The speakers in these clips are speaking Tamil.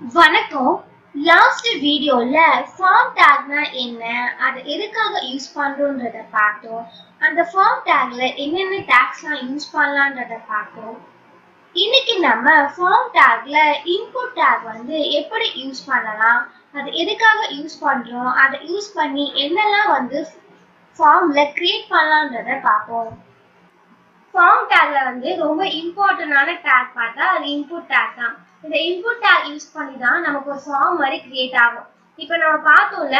வணக்கம். லாஸ்ட் வீடியோல ஃபார்ம் டேக்னா என்ன, அதை எதுக்காக யூஸ் பண்றோம்ன்றத பார்த்தோம். அந்த ஃபார்ம் டேக்ல என்னென்ன டேக்ஸ்லாம் யூஸ் பண்ணலாம்ன்றத பார்த்தோம். இன்னைக்கு நம்ம ஃபார்ம் டேக்ல இன்புட் டேக் எப்படி யூஸ் பண்ணலாம், அது எதுக்காக யூஸ் பண்றோம், அதை யூஸ் பண்ணி என்னெல்லாம் ஃபார்ம்ல கிரியேட் பண்ணலாம்ன்றத பார்ப்போம். ஃபார்ம் டேக்ல ரொம்ப இம்பார்ட்டன்டான டேக் பார்த்தா அது இன்புட் டேக் தான். இந்த இன்புட் டேக் யூஸ் பண்ணி தான் நமக்கு ஒரு ஃபார்ம் மாதிரி கிரியேட் ஆகும். இப்போ நம்ம பார்த்தோம்ல,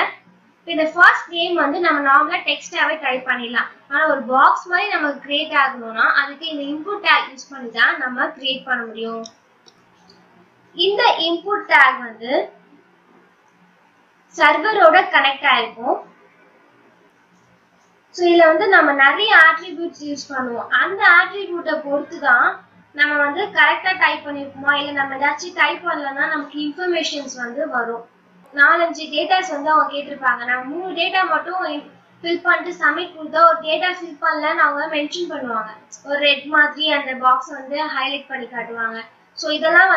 இந்த ஃபர்ஸ்ட் நேம் நம்ம நார்மலா டெக்ஸ்டாவே டைப் பண்ணிடலாம். ஆனா ஒரு பாக்ஸ் மாதிரி நமக்கு கிரியேட் ஆகணும்னா அதுக்கு இந்த இன்புட் டேக் யூஸ் பண்ணி தான் நம்ம கிரியேட் பண்ண முடியும். இந்த இன்புட் டேக் சர்வரோட கனெக்ட் ஆயிருக்கும். ஸோ இதில் நம்ம நிறைய ஆட்ரிபியூட்ஸ் யூஸ் பண்ணுவோம். அந்த ஆட்ரிபியூட்டை பொறுத்து தான் நம்ம கரெக்டாக டைப் பண்ணியிருக்குமா, இல்லை நம்ம ஏதாச்சும் டைப் பண்ணலன்னா நமக்கு இன்ஃபர்மேஷன்ஸ் வரும். 4-5 டேட்டாஸ் அவங்க கேட்டிருப்பாங்க. நம்ம 3 டேட்டா மட்டும் ஃபில் பண்ணிட்டு சப்மிட் கொடுத்தா ஒரு டேட்டா ஃபில் பண்ணலன்னு அவங்க மென்ஷன் பண்ணுவாங்க. ஒரு ரெட் மாதிரி அந்த பாக்ஸ் ஹைலைட் பண்ணி காட்டுவாங்க. ஸோ இதெல்லாம்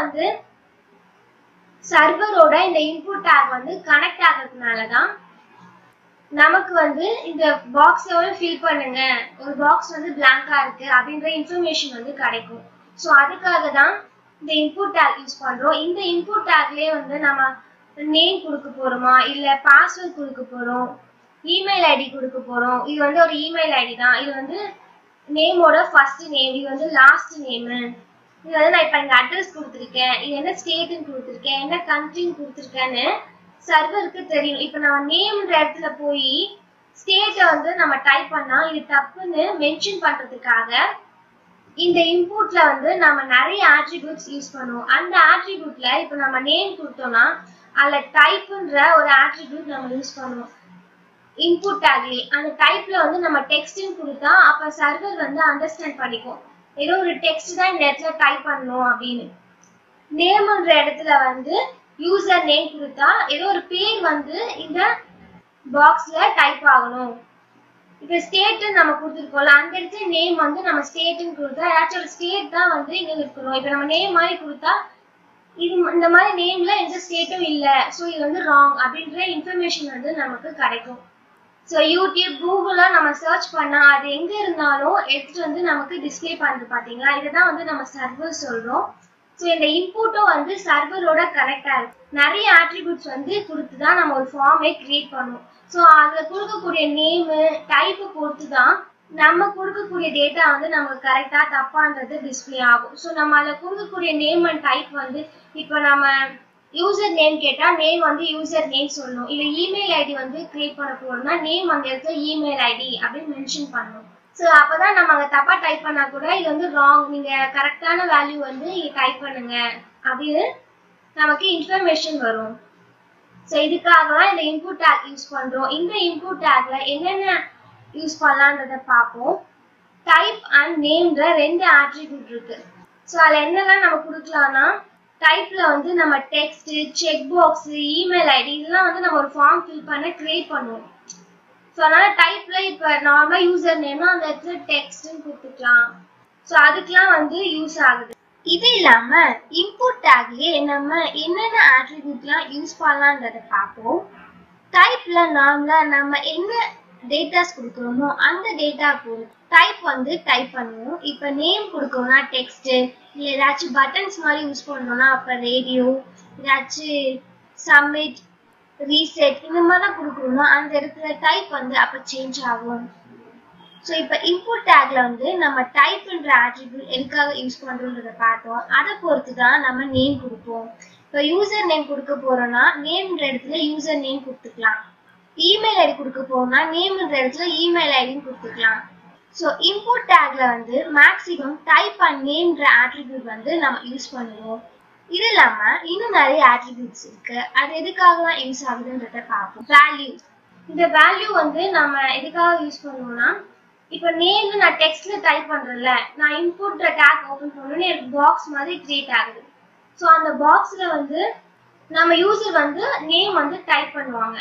சர்வரோட இந்த இன்புட் டேக் கனெக்ட் ஆகிறதுனால தான் நமக்கு இந்த பாக்ஸ் ஃபில் பண்ணுங்க, ஒரு பாக்ஸ் பிளாங்கா இருக்கு அப்படின்ற இன்ஃபர்மேஷன் கிடைக்கும். ஸோ அதுக்காக தான் இந்த இன்புட் டேக் யூஸ் பண்றோம். இந்த இன்புட் டேக்லயே நம்ம நேம் கொடுக்க போறோமா, இல்ல பாஸ்வேர்ட் கொடுக்க போறோம், இமெயில் ஐடி கொடுக்க போறோம். இது ஒரு இமெயில் ஐடி தான். இது நேமோட ஃபர்ஸ்ட் நேம், இது லாஸ்ட் நேம். இது நான் இப்ப இங்க அட்ரஸ் கொடுத்துருக்கேன், இது என்ன ஸ்டேட்னு கொடுத்துருக்கேன், என்ன கண்ட்ரின்னு கொடுத்துருக்கேன்னு சர்வருக்கு தெரியும். இப்ப நம்ம நேம்ன்ற இடத்துல போய் ஸ்டேட்டை நம்ம டைப் பண்ணா இது தப்புன்னு மென்ஷன் பண்றதுக்காக இந்த இன்புட்ல நம்ம நிறைய ஆட்ரிபியூட்ஸ் யூஸ் பண்ணுவோம். அந்த ஆட்ரிபியூட்ல இப்ப நம்ம நேம் கொடுத்தோம்னா அதுல டைப்ன்ற ஒரு ஆட்ரிபியூட் நம்ம யூஸ் பண்ணுவோம் இன்புட் டேக்லயே. அந்த டைப்ல நம்ம டெக்ஸ்ட்னு கொடுத்தா அப்ப சர்வர் அண்டர்ஸ்டாண்ட் பண்ணிக்கும் ஏதோ ஒரு டெக்ஸ்ட் தான் இந்த இடத்துல டைப் பண்ணணும் அப்படின்னு. நேம்ன்ற இடத்துல யூசர் நேம் கொடுத்தா ஏதோ ஒரு பேர் இந்த பாக்ஸ்ல டைப் ஆகணும். இப்ப ஸ்டேட் நம்ம கொடுத்துருக்கோம்ல, அந்த இடத்துல நேம் நம்ம ஸ்டேட்னு கொடுத்தா ஏதாச்சும் ஒரு ஸ்டேட் தான் இங்க இருக்கணும். இப்ப நம்ம நேம் மாதிரி கொடுத்தா இது இந்த மாதிரி நேம்ல எந்த ஸ்டேட்டும் இல்ல, ஸோ இது ராங் அப்படின்ற இன்ஃபர்மேஷன் நமக்கு கிடைக்கும். ஸோ யூடியூப், கூகுள்லாம் நம்ம சர்ச் பண்ணா அது எங்க இருந்தாலும் எடுத்துட்டு நமக்கு டிஸ்பிளே பண்ணுது பாத்தீங்களா. இதுதான் நம்ம சர்வர் சொல்றோம். ஸோ இந்த இன்புட்டும் சர்வரோட கனெக்ட் ஆகும். நிறைய ஆட்ரிபியூட்ஸ் கொடுத்துதான் நம்ம ஒரு ஃபார்மை கிரியேட் பண்ணுவோம். ஸோ அதுல கொடுக்கக்கூடிய நேமு டைப்பு பொறுத்து தான் நம்ம கொடுக்கக்கூடிய டேட்டா நமக்கு கரெக்டா தப்பான்றது டிஸ்பிளே ஆகும். ஸோ நம்ம அதில் கொடுக்கக்கூடிய நேம் அண்ட் டைப் இப்போ நம்ம யூசர் நேம் கேட்டா நேம் யூசர் நேம் சொல்லணும். இல்லை இமெயில் ஐடி கிரியேட் பண்ண போறோம்னா நேம் அந்த இடத்துல இமெயில் ஐடி அப்படின்னு மென்ஷன் பண்ணணும். ஸோ அப்பதான் நம்ம அங்கே தப்பா டைப் பண்ணா கூட இது ராங், நீங்க கரெக்டான வேல்யூ இங்க டைப் பண்ணுங்க அப்படின்னு நமக்கு இன்ஃபர்மேஷன் வரும். ஸோ இதுக்காக தான் இந்த இன்புட் டேக் யூஸ் பண்றோம். இந்த இன்புட் டேக்ல என்னென்ன யூஸ் பண்ணலான்றத பார்ப்போம். டைப் அண்ட் நேம்ன்ற 2 ஆட்ரிபியூட் இருக்கு. ஸோ அதில் என்னெல்லாம் நம்ம கொடுக்கலாம்னா, டைப்ல நம்ம text, check box, email ID இதெல்லாம் நம்ம ஒரு ஃபார்ம் ஃபில் பண்ண கிரியேட் பண்ணுவோம். ஸோ அதனால டைப்ல இப்ப நார்மலா யூசர் நேம்னா அந்த இடத்துல டெக்ஸ்ட்னு கொடுத்துக்கலாம். ஸோ அதுக்கெல்லாம் யூஸ் ஆகுது. இது இல்லாம இன்புட் டேக்லயே நம்ம என்னென்ன ஆட்ரிபியூட்லாம் யூஸ் பண்ணலாம்ன்றத பார்ப்போம். டைப்ல நார்மலா நம்ம என்ன டேட்டாஸ் கொடுக்குறோமோ அந்த டேட்டா பொறுத்து டைப் டைப் பண்ணுவோம். இப்ப நேம் கொடுக்கணும்னா டெக்ஸ்ட், இல்லை ஏதாச்சும் பட்டன்ஸ் மாதிரி யூஸ் பண்ணணும்னா அப்ப ரேடியோ, ஏதாச்சும் சப்மிட், ரீசெட் இந்த மாதிரிலாம் கொடுக்கணும்னா அந்த இடத்துல டைப் அப்ப சேஞ்ச் ஆகும். ஸோ இப்போ இன்புட் டேக்ல நம்ம டைப்ன்ற ஆட்ரிபியூட் எதுக்காக யூஸ் பண்றோம்ன்றத பார்த்தோம். அதை பொறுத்து தான் நம்ம நேம் கொடுப்போம். இப்போ யூசர் நேம் கொடுக்க போறோம்னா நேம்ன்ற இடத்துல யூசர் நேம் கொடுத்துக்கலாம். இமெயில் ஐடி கொடுக்க போறோம்னா நேம்ன்ற இடத்துல இமெயில் ஐடின்னு கொடுத்துக்கலாம். ஸோ இன்புட் டேக்ல மேக்ஸிமம் டைப் அண்ட் நேம்ன்ற ஆட்ரிபியூட் நம்ம யூஸ் பண்ணுவோம். இது இல்லாம இன்னும் நிறைய ஆட்ரிபியூட்ஸ் இருக்கு. அது எதுக்காகலாம் யூஸ் ஆகுதுன்றத பார்ப்போம். வேல்யூ. இந்த வேல்யூ நம்ம எதுக்காக யூஸ் பண்ணுவோம்னா, இப்போ நேம் நான் டெக்ஸ்ட்ல டைப் பண்றேன்ல, நான் இன்புட் டேக் ஓபன் பண்ணோன்னு எனக்கு பாக்ஸ் மாதிரி கிரியேட் ஆகுது. ஸோ அந்த பாக்ஸ்ல நம்ம யூசர் நேம் டைப் பண்ணுவாங்க.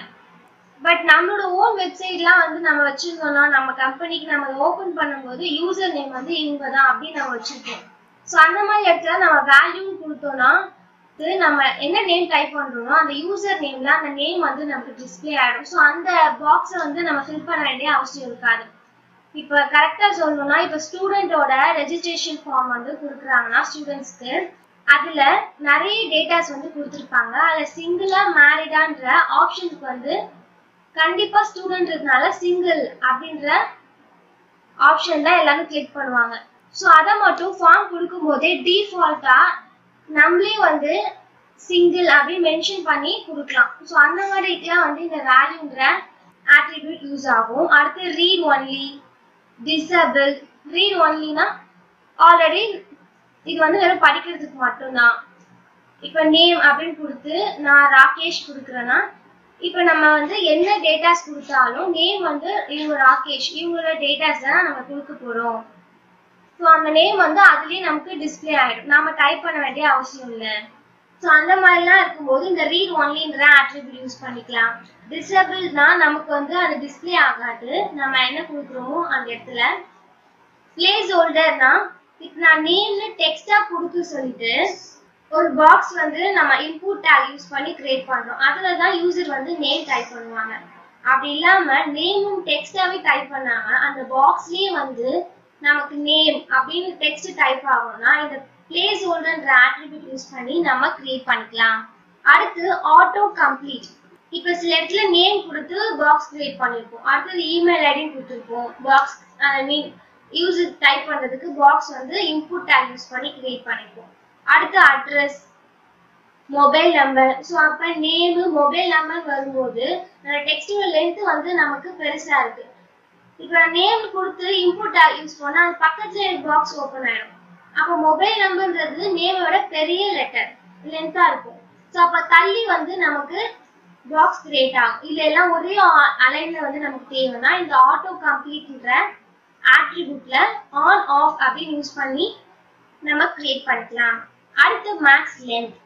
பட் நம்மளோட ஓன் வெப்சைட்லாம் நம்ம வச்சிருந்தோம்னா நம்ம கம்பெனிக்கு நம்ம ஓபன் பண்ணும்போது யூசர் நேம் இவங்க தான் அப்படின்னு நம்ம வச்சிருக்கோம். ஸோ அந்த மாதிரி இடத்துல நம்ம வேல்யூ கொடுத்தோம்னா நம்ம என்ன நேம் டைப் பண்றோமோ அந்த யூசர் நேம்ல அந்த நேம் வந்து நமக்கு டிஸ்ப்ளே ஆயிடும். ஸோ அந்த பாக்ஸை வந்து நம்ம ஃபில் பண்ண வேண்டிய அவசியம் இருக்காது. இப்போ கரெக்டா சொல்லணும்னா இப்போ ஸ்டூடெண்டோட ரெஜிஸ்ட்ரேஷன் ஃபார்ம் வந்து கொடுக்குறாங்கன்னா ஸ்டூடெண்ட்ஸ்க்கு அதுல நிறைய டேட்டாஸ் வந்து கொடுத்துருப்பாங்க. அதுல சிங்கிளா மேரிடான்ற ஆப்ஷனுக்கு வந்து கண்டிப்பா ஸ்டூடெண்ட் இருக்கனால சிங்கிள் அப்படின்ற ஆப்ஷன் தான் எல்லாரும் கிளிக் பண்ணுவாங்க. ஸோ அதை மட்டும் ஃபார்ம் கொடுக்கும் போதே டிஃபால்ட்டா நம்மளே வந்து சிங்கிள் அப்படின்னு மென்ஷன் பண்ணி கொடுக்கலாம். ஸோ அந்த மாதிரி இதுலாம் வந்து இந்த வேல்யூங்கிற ஆட்ரிபியூட் யூஸ் ஆகும். அடுத்து ரீட் ஒன்லி, டிசேபிள். ரீட் ஒன்லினா ஆல்ரெடி இது வந்து வெறும் படிக்கிறதுக்கு மட்டும்தான். இப்போ நேம் அப்படின்னு கொடுத்து நான் ராகேஷ் கொடுக்குறேன்னா இப்போ நம்ம வந்து என்ன டேட்டாஸ் கொடுத்தாலும் நேம் வந்து இவங்க ராகேஷ் இவங்களோட டேட்டாஸ் தான் நம்ம கொடுக்க போறோம். ஸோ அந்த நேம் வந்து அதுலயே நமக்கு டிஸ்பிளே ஆயிடும், நம்ம டைப் பண்ண வேண்டிய அவசியம் இல்லை. ஸோ அந்த மாதிரிலாம் இருக்கும்போது இந்த ரீட் ஒன்லின்ற ஆட்ரிபியூட் யூஸ் பண்ணிக்கலாம். டிசேபிள்னா நமக்கு வந்து அது டிஸ்பிளே ஆகாது, நம்ம என்ன கொடுக்குறோமோ அந்த இடத்துல. பிளேஸ் ஹோல்டர்னா இப்போ நான் நேம்னு டெக்ஸ்டா கொடுத்து சொல்லிட்டு ஒரு பாக்ஸ் வந்து நம்ம இன்புட் டேக் யூஸ் பண்ணி கிரியேட் பண்றோம். அதுல தான் யூசர் வந்து நேம் டைப் பண்ணுவாங்க. அப்படி இல்லாம நேமும் டெக்ஸ்டாவே டைப் பண்ணாம அந்த பாக்ஸ்லயே வந்து நமக்கு நேம் அப்படின்னு டெக்ஸ்ட் டைப் ஆகும்னா இந்த பிளேஸ் ஹோல்டர்ன்ற ஆட்ரிபியூட் யூஸ் பண்ணி நம்ம கிரியேட் பண்ணிக்கலாம். அடுத்து ஆட்டோ கம்ப்ளீட். இப்போ சில இடத்துல நேம் கொடுத்து பாக்ஸ் கிரியேட் பண்ணிருப்போம், அடுத்தது இமெயில் ஐடி கொடுத்துருப்போம். பாக்ஸ் ஐ மீன் யூசர் டைப் பண்றதுக்கு பாக்ஸ் வந்து இன்புட் டேக் யூஸ் பண்ணி கிரியேட் பண்ணிருப்போம். அடுத்து அட்ரஸ், மொபைல் நம்பர். ஸோ அப்ப நேம் மொபைல் நம்பர் வரும்போது டெக்ஸ்டோட லென்த் வந்து நமக்கு பெருசா இருக்கு. இப்போ நேம் கொடுத்து இன்புட் டேக் யூஸ் பண்ணா அது பக்கத்துல பாக்ஸ் ஓபன் ஆயிடும். அப்போ மொபைல் நம்பர்ன்றது நேமோட பெரிய லெட்டர் லென்த்தா இருக்கும். ஸோ அப்ப தள்ளி வந்து நமக்கு பாக்ஸ் கிரியேட் ஆகும். இல்ல எல்லாம் ஒரே அலைன்ல வந்து நமக்கு தேவைன்னா இந்த ஆட்டோ கம்ப்ளீட்ன்ற ஆட்ரிபியூட்ல ஆன் ஆஃப் அப்படின்னு யூஸ் பண்ணி நம்ம கிரியேட் பண்ணிக்கலாம். அடுத்து max length.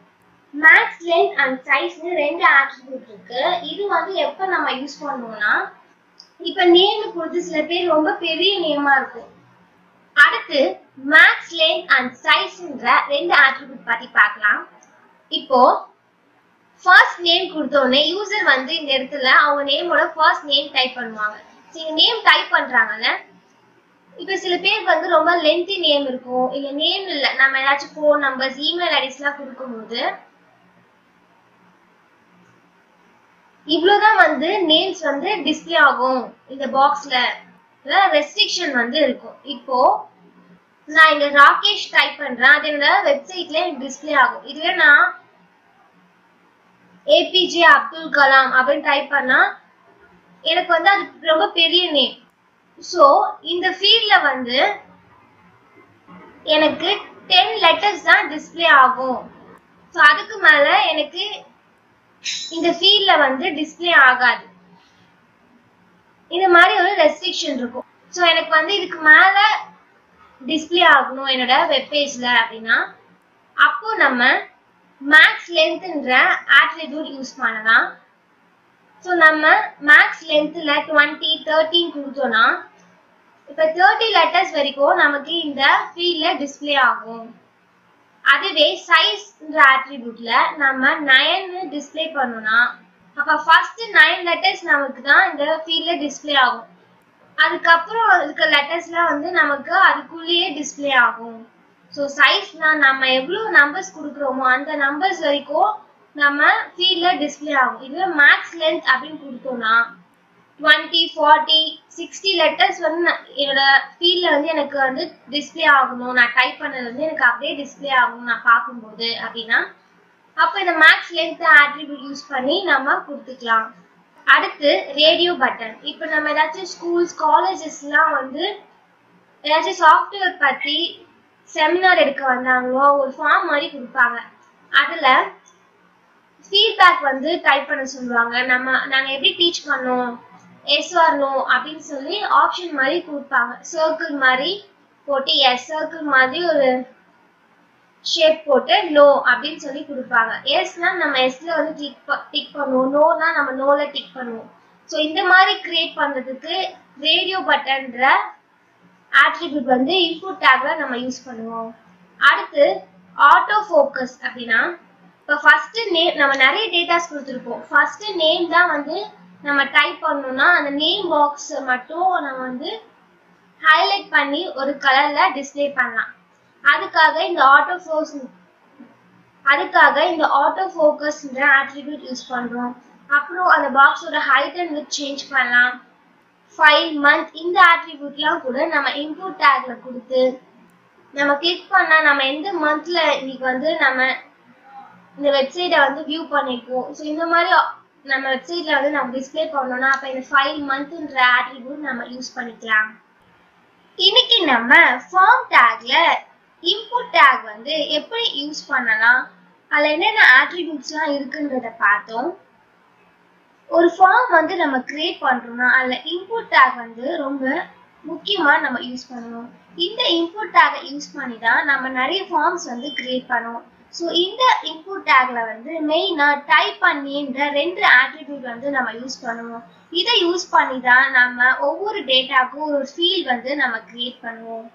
Max length and சைஸ்னு ரெண்டு ஆட்ரிபியூட் இருக்கு. இது வந்து எப்ப நம்ம யூஸ் பண்ணுவோம்னா இப்ப நேம் கொடுத்து சில பேர் ரொம்ப பெரிய நேமா இருக்கும். அடுத்து மேக்ஸ் லென்த் அண்ட் சைஸ்ன்ற ரெண்டு ஆட்ரிபியூட் பத்தி பார்க்கலாம். இப்போ ஃபர்ஸ்ட் நேம் கொடுத்தோடனே யூசர் வந்து இந்த இடத்துல அவங்க நேமோட ஃபர்ஸ்ட் நேம் டைப் பண்ணுவாங்க. நீங்க நேம் டைப் பண்றாங்கல்ல, இப்ப சில பேருக்கு வந்து ரொம்ப லென்த்தி நேம் இருக்கும், இல்ல நேம் இல்ல நம்ம ஏதாச்சும் போன் நம்பர்ஸ் இமெயில் ஐடிஸ் எல்லாம் கொடுக்கும்போது இவ்வளவுதான் வந்து நேம்ஸ் வந்து டிஸ்பிளே ஆகும். இந்த பாக்ஸ்ல ரெஸ்ட்ரிக்ஷன் வந்து இருக்கும். இப்போ நான் இங்க ராகேஷ் டைப் பண்றேன், அது என்னோட வெப்சைட்ல டிஸ்பிளே ஆகும். இதுவே நான் ஏபிஜே அப்துல் கலாம் அப்படின்னு டைப் பண்ணா எனக்கு வந்து அது ரொம்ப பெரிய நேம். ஸோ இந்த ஃபீல்ட்ல வந்து எனக்கு 10 லெட்டர்ஸ் தான் டிஸ்பிளே ஆகும். ஸோ அதுக்கு மேல எனக்கு இந்த ஃபீல்ட்ல வந்து டிஸ்பிளே ஆகாது. இந்த மாதிரி ஒரு ரெஸ்ட்ரிக்ஷன் இருக்கும். ஸோ எனக்கு வந்து இதுக்கு மேல டிஸ்பிளே ஆகணும் என்னோட வெப்பேஜ்ல அப்படின்னா அப்போ நம்ம மேக்ஸ் லென்த்ன்ற ஆட்ரிபியூட் யூஸ் பண்ணலாம். ஸோ நம்ம மேக்ஸ் லென்த்ல 20, 13 கொடுத்தோம்னா இப்ப 30 லெட்டர்ஸ் வரைக்கும் நமக்கு இந்த ஃபீல்ட்ல டிஸ்பிளே ஆகும். அதுவே சைஸ்ன்ற ஆட்ரிபியூட்ல நம்ம 9 டிஸ்பிளே பண்ணோம்னா அப்ப ஃபர்ஸ்ட் 9 லெட்டர்ஸ் நமக்கு தான் இந்த ஃபீல்ட்ல டிஸ்பிளே ஆகும். அதுக்கப்புறம் இருக்க லெட்டர்ஸ்லாம் வந்து நமக்கு அதுக்குள்ளேயே டிஸ்பிளே ஆகும். ஸோ சைஸ்னா நம்ம எவ்வளவு நம்பர்ஸ் கொடுக்குறோமோ அந்த நம்பர்ஸ் வரைக்கும் நம்ம ஃபீல்ட்ல டிஸ்பிளே ஆகும். இதுவே மேக்ஸ் லென்த் அப்படின்னு கொடுத்தோம்னா 20, 40, 60 லெட்டர்ஸ் வந்து என்னோட ஃபீல்ட்ல வந்து எனக்கு வந்து டிஸ்பிளே ஆகணும். நான் டைப் பண்ணது வந்து எனக்கு அப்படியே டிஸ்பிளே ஆகணும் நான் பார்க்கும்போது அப்படின்னா அப்ப இந்த மேக்ஸ் லென்த் ஆட்ரிபியூட் யூஸ் பண்ணி நம்ம கொடுத்துக்கலாம். அடுத்து ரேடியோ பட்டன். இப்போ நம்ம ஏதாச்சும் ஸ்கூல்ஸ் காலேஜஸ்லாம் வந்து ஏதாச்சும் சாஃப்ட்வேர் பத்தி செமினார் எடுக்க வந்தாங்களோ ஒரு ஃபார்ம் மாதிரி கொடுப்பாங்க. அதுல ஃபீட்பேக் வந்து டைப் பண்ண சொல்லுவாங்க. நாங்க எப்படி டீச் பண்ணோம், எஸ் ஆர் நோ அப்படின்னு சொல்லி ஆப்ஷன் மாதிரி கொடுப்பாங்க. சர்க்கிள் மாதிரி போட்டு எஸ், சர்க்கிள் மாதிரி ஒரு ஷேப் போட்டு நோ அப்படின்னு சொல்லி கொடுப்பாங்க. எஸ்னா நம்ம எஸ்ல வந்து டிக் பண்ணுவோம், நோனா நம்ம நோல டிக் பண்ணுவோம். ஸோ இந்த மாதிரி கிரியேட் பண்றதுக்கு ரேடியோ பட்டன்ற ஆட்ரிபியூட் வந்து இன்புட் டேக்ல நம்ம யூஸ் பண்ணுவோம். அடுத்து ஆட்டோ ஃபோக்கஸ் அப்படின்னா இப்போ ஃபர்ஸ்ட் நேம் நம்ம நிறைய டேட்டாஸ் கொடுத்துருப்போம். ஃபர்ஸ்ட் நேம் தான் வந்து நம்ம டைப் பண்ணணும்னா அந்த நேம் பாக்ஸ் மட்டும் நம்ம வந்து ஹைலைட் பண்ணி ஒரு கலர்ல டிஸ்ப்ளே பண்ணலாம். அதுக்காக இந்த ஆட்டோ ஃபோக்கஸ்ன்ற ஆட்ரிபியூட் யூஸ் பண்றோம். அப்புறம் அந்த பாக்ஸோட ஹைட் அண்ட் விட்த் சேஞ்ச் பண்ணலாம். ஃபைல், மந்த் இந்த ஆட்ரிபியூட்லாம் கூட நம்ம இன்புட் டேக்ல கொடுத்து நம்ம கிளிக் பண்ணா நம்ம எந்த மந்த்ல இன்னைக்கு வந்து நம்ம இந்த வெப்சைட்டை வந்து வியூ பண்ணிருக்கோம். ஸோ இந்த மாதிரி நம்ம வெப்சைட்ல வந்து நம்ம டிஸ்ப்ளே பண்ணோம்னா அப்ப இந்த ஃபைல், மந்த்ன்ற ஆட்ரிபியூட் நம்ம யூஸ் பண்ணிக்கலாம். இன்னைக்கு நம்ம ஃபார்ம் டேக்ல இன்புட் டேக் வந்து எப்படி யூஸ் பண்ணலாம், அதுல என்னென்ன ஆட்ரிபியூட்ஸ்லாம் இருக்குன்றத பார்த்தோம். ஒரு ஃபார்ம் வந்து நம்ம கிரியேட் பண்றோம்னா அதுல இன்புட் டேக் வந்து ரொம்ப முக்கியமா நம்ம யூஸ் பண்ணணும். இந்த இன்புட் டேகை யூஸ் பண்ணி தான் நம்ம நிறைய ஃபார்ம்ஸ் வந்து கிரியேட் பண்ணுவோம். ஸோ இந்த இன்புட் டேக்ல வந்து மெயினா டைப் பண்ணின்ற 2 ஆட்ரிபியூட் வந்து நம்ம யூஸ் பண்ணுவோம். இதை யூஸ் பண்ணி தான் நம்ம ஒவ்வொரு டேட்டாக்கும் ஒரு ஃபீல்ட் வந்து நம்ம கிரியேட் பண்ணுவோம்.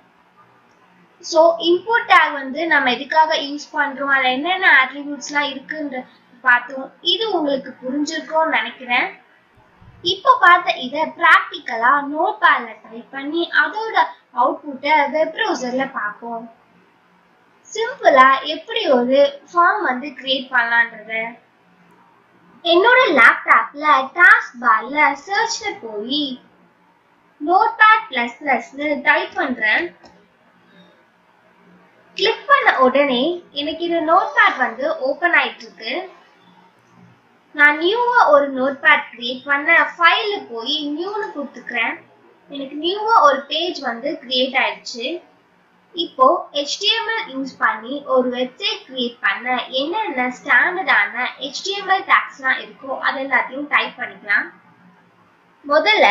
ஸோ இன்புட் டேக் வந்து நம்ம எதுக்காக யூஸ் பண்றோம், அதுல என்னென்ன ஆட்ரிபியூட்ஸ்லாம் இருக்குன்ற பார்த்தோம். இது உங்களுக்கு புரிஞ்சிருக்கும்னு நினைக்கிறேன். இப்போ பார்த்த இதை பிராக்டிக்கலா நோட்பேட்ல டைப் பண்ணி அதோட அவுட்புட்டை வெப் ப்ரௌசர்ல பார்ப்போம். சிம்பிளா எப்படி ஒரு ஃபார்ம் வந்து கிரியேட் பண்ணலான்றத என்னோட லேப்டாப்ல டாஸ்க் பார்ல சர்ச்ல போய் நோட்பேட்++ன்னு டைப் பண்றேன். கிளிக் பண்ண உடனே எனக்கு இந்த நோட்பேட் வந்து ஓபன் ஆயிட்டு இருக்கு. நான் நியூவா ஒரு நோட்பேட் கிரியேட் பண்ண ஃபைல்ல போய் நியூன்னு கொடுத்துக்கிறேன். எனக்கு நியூவா ஒரு பேஜ் வந்து கிரியேட் ஆயிடுச்சு. இப்போ HTML யூஸ் பண்ணி ஒரு வெப்சைட் கிரியேட் பண்ண என்னென்ன ஸ்டாண்டர்டான HTML டேக்ஸ்லாம் இருக்கோ அது எல்லாத்தையும் டைப் பண்ணிக்கலாம். முதல்ல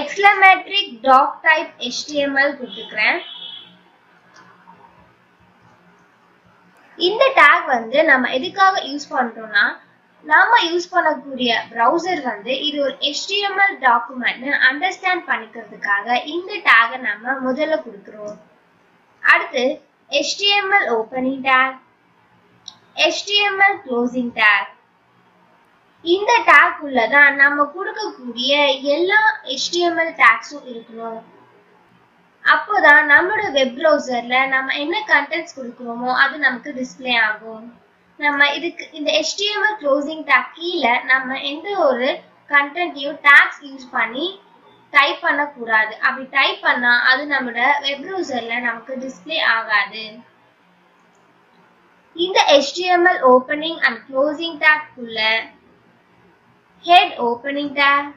எக்ஸ்க்ளமேட்டரி டாக் டைப் HTML கொடுத்துக்கிறேன். இந்த டேக் வந்து நம்ம எதுக்காக யூஸ் பண்றோம்னா நாம யூஸ் பண்ணக்கூடிய ப்ரௌசர் வந்து இது ஒரு HTML டாக்குமெண்ட்னு அண்டர்ஸ்டாண்ட் பண்ணிக்கிறதுக்காக இந்த டேகை நம்ம முதல்ல கொடுக்குறோம். அடுத்து HTML opening take, HTML closing take. இந்த டேக் உள்ளதான் நம்ம கொடுக்கக்கூடிய எல்லா HTML டேக்ஸும் இருக்கணும். அப்போதான் நம்மளோட வெப் ப்ரௌசர்ல நம்ம என்ன கண்டென்ட்ஸ் கொடுக்குறோமோ அது நமக்கு டிஸ்ப்ளே ஆகும். நம்ம இதுக்கு இந்த HTML க்ளோசிங் டேக் கீழே நம்ம எந்த ஒரு கண்டென்ட்டையும் டேக்ஸ் யூஸ் பண்ணி டைப் பண்ணக்கூடாது. அப்படி டைப் பண்ணா அது நம்மளோட வெப் ப்ரௌசர்ல நமக்கு டிஸ்ப்ளே ஆகாது. இந்த HTML opening and closing tag உள்ள head opening tag,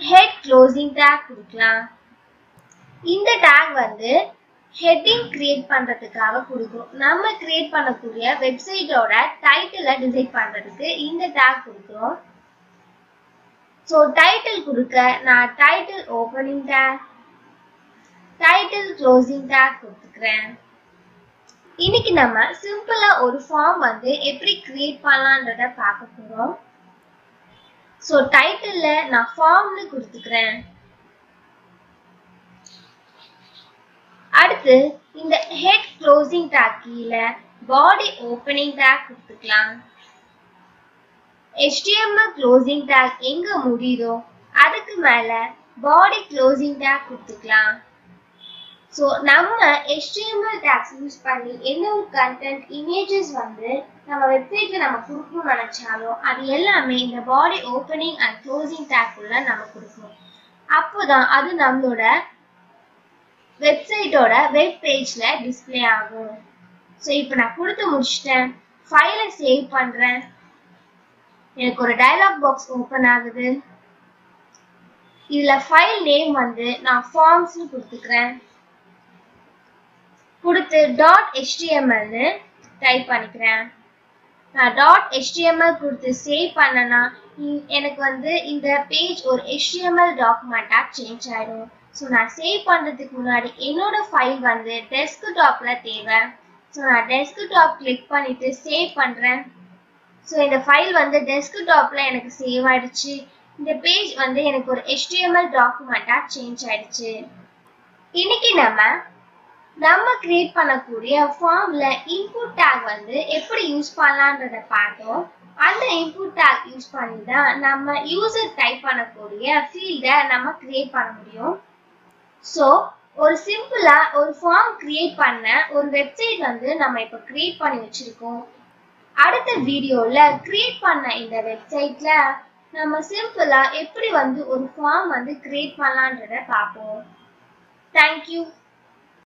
head closing tag கொடுக்கலாம். இந்த டேக் வந்து ஹெட்டிங் கிரியேட் பண்றதுக்காக கொடுக்கும். நம்ம கிரியேட் பண்ணக்கூடிய வெப்சைட்டோட டைட்டிலை டிசைட் பண்றதுக்கு இந்த டேக் கொடுக்குறோம். ஸோ டைட்டில் கொடுக்க நான் title opening take, title closing take கொடுத்துக்கிறேன். இன்னைக்கு நம்ம சிம்பிளா ஒரு ஃபார்ம் வந்து எப்படி கிரியேட் பண்ணலான்றத பார்க்க போறோம். ஸோ டைட்டில்ல நான் ஃபார்ம்னு கொடுத்துக்கிறேன். அடுத்து இந்த ஹெட் க்ளோசிங் டேக் கீழே பாடி ஓப்பனிங் டேக் கொடுத்துக்கலாம். HTML க்ளோசிங் டேக் எங்க முடியுதோ அதுக்கு மேல பாடி க்ளோசிங் டேக் கொடுத்துக்கலாம். ஸோ நம்ம HTML டேக்ஸ் யூஸ் பண்ணி என்ன ஒரு கண்டென்ட் இமேஜஸ் வந்து நம்ம வெப்சைட்ல நம்ம கொடுக்கணும்னு நினைச்சாலும் அது எல்லாமே இந்த பாடி ஓப்பனிங் அண்ட் க்ளோசிங் டேக் உள்ள நம்ம கொடுக்கணும். அப்போதான் அது நம்மளோட வெப்சைட்டோட வெப் பேஜ்ல டிஸ்ப்ளே ஆகும். ஸோ இப்போ நான் கொடுத்து முடிச்சிட்டேன். ஃபைலை சேவ் பண்றேன். எனக்கு ஒரு டயலாக் பாக்ஸ் ஓபன் ஆகுது. இதுல ஃபைல் நேம் வந்து நான் ஃபார்ம்ஸ்னு கொடுத்துக்கிறேன். கொடுத்து .htmlன்னு டைப் பண்ணிக்கிறேன். நான் .html கொடுத்து சேவ் பண்ணனா எனக்கு வந்து இந்த பேஜ் ஒரு HTML டாக்குமெண்டா சேஞ்ச் ஆயிடும். ஸோ நான் சேவ் பண்றதுக்கு முன்னாடி என்னோட ஃபைல் வந்து டெஸ்க்டாப்ல தேவை. ஸோ நான் டெஸ்க்டாப் கிளிக் பண்ணிட்டு சேவ் பண்றேன். ஸோ இந்த ஃபைல் வந்து டெஸ்க்டாப்ல எனக்கு சேவ் ஆயிடுச்சு. இந்த பேஜ் வந்து எனக்கு ஒரு HTML டாக்குமெண்டா சேஞ்ச் ஆயிடுச்சு. இன்னைக்கு நம்ம நம்ம கிரியேட் பண்ணக்கூடிய ஃபார்ம்ல இன்புட் டேக் வந்து எப்படி யூஸ் பண்ணலாம்ன்றத பார்த்தோம். அந்த இன்புட் டேக் யூஸ் பண்ணி தான் நம்ம யூசர் டைப் பண்ணக்கூடிய ஃபீல்டை நம்ம கிரியேட் பண்ண முடியும். ஸோ ஒரு சிம்பிளா ஒரு ஃபார்ம் கிரியேட் பண்ண ஒரு வெப்சைட் வந்து நம்ம இப்போ கிரியேட் பண்ணி வச்சிருக்கோம். அடுத்த வீடியோல கிரியேட் பண்ண இந்த வெப்சைட்ல நம்ம சிம்பிளா எப்படி வந்து ஒரு ஃபார்ம் வந்து கிரியேட் பண்ணலான்றத பார்ப்போம். தேங்க்யூ.